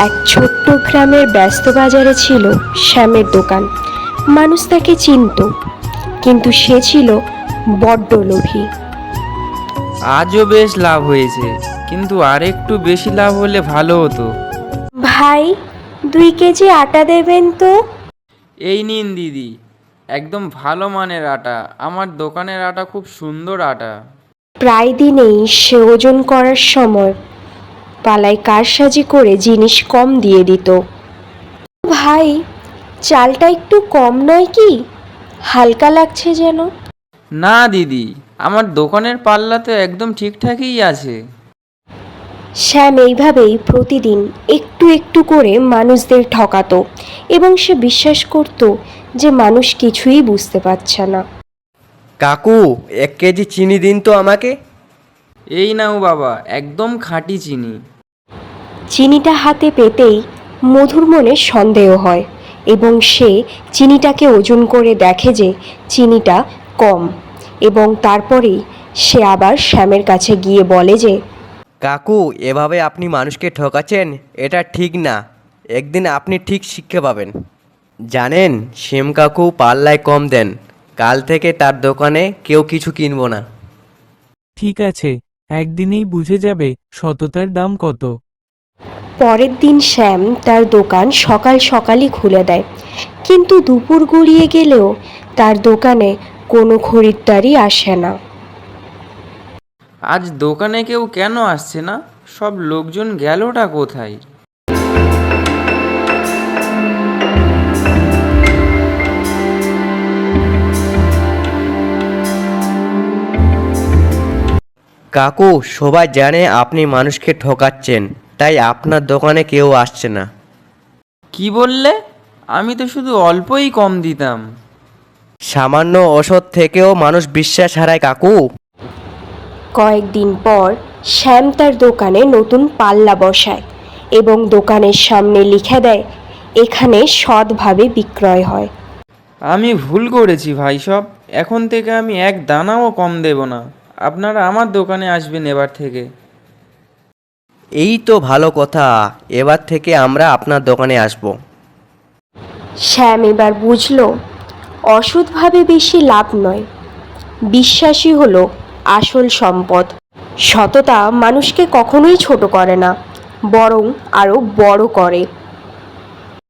এক ছোট্ট গ্রামের ব্যস্ত বাজারে ছিল শ্যামের দোকান। মানুষ তাকে চিনত, কিন্তু সে ছিল বড্ড লোভী। আজও বেশ লাভ হয়েছে, কিন্তু আর একটু বেশি লাভ হলে ভালো হতো। ভাই, 2 কেজি আটা দেবেন তো? এই নিন দিদি, একদম ভালো মানের আটা। আমার দোকানের আটা খুব সুন্দর আটা। প্রায় দিনেই সে ওজন করার সময় পালায় কারসাজি করে জিনিস কম দিয়ে দিত। ভাই, চালটা একটু কম নয় কি? হালকা লাগছে যেন। না দিদি, আমার দোকানের পাল্লা তো একদম ঠিকঠাকই আছে। শ্যাম এইভাবেই প্রতিদিন একটু একটু করে মানুষদের ঠকাতো, এবং সে বিশ্বাস করত যে মানুষ কিছুই বুঝতে পারছে না। কাকু, 1 কেজি চিনি দিন তো আমাকে। এই নাও বাবা, একদম খাঁটি চিনি। চিনিটা হাতে পেতেই মধুর মনে সন্দেহ হয়, এবং সে চিনিটাকে ওজন করে দেখে যে চিনিটা কম, এবং তারপরেই সে আবার শ্যামের কাছে গিয়ে বলে যে, কাকু, এভাবে আপনি মানুষকে ঠকাচ্ছেন, এটা ঠিক না। একদিন আপনি ঠিক শিক্ষা পাবেন। জানেন, শ্যাম কাকু পাল্লায় কম দেন। কাল থেকে তার দোকানে কেউ কিছু কিনবো না। ঠিক আছে, একদিনেই বুঝে যাবে সততার দাম কত। পরের দিন শ্যাম তার দোকান সকাল সকালই খুলে দেয়, কিন্তু দুপুর গড়িয়ে গেলেও তার দোকানে কোনো খরিদ্দারই আসে না। আজ দোকানে কেউ কেন আসছে না? সব লোকজন গেলটা কোথায়? কাকু, সবাই জানে আপনি মানুষকে ঠকাচ্ছেন, তাই আপনার দোকানে কেউ আসছে না। কি বললে? আমি তো শুধু অল্পই কম দিতাম। সামান্য ওষুধ থেকেও মানুষ বিশ্বাস হারায় কাকু। কয়েকদিন পর শ্যাম তার দোকানে নতুন পাল্লা বসায় এবং দোকানের সামনে লিখে দেয়, এখানে সৎভাবে বিক্রয় হয়। আমি ভুল করেছি ভাই সব। এখন থেকে আমি এক দানাও কম দেব না। আপনারা আমার দোকানে আসবেন এবার থেকে। এই তো ভালো কথা, এবার থেকে আমরা আপনার দোকানে আসব। শ্যাম এবার বুঝল, অসৎভাবে বেশি লাভ নয়, বিশ্বাসই হলো আসল সম্পদ। সততা মানুষকে কখনোই ছোট করে না, বরং আরও বড় করে।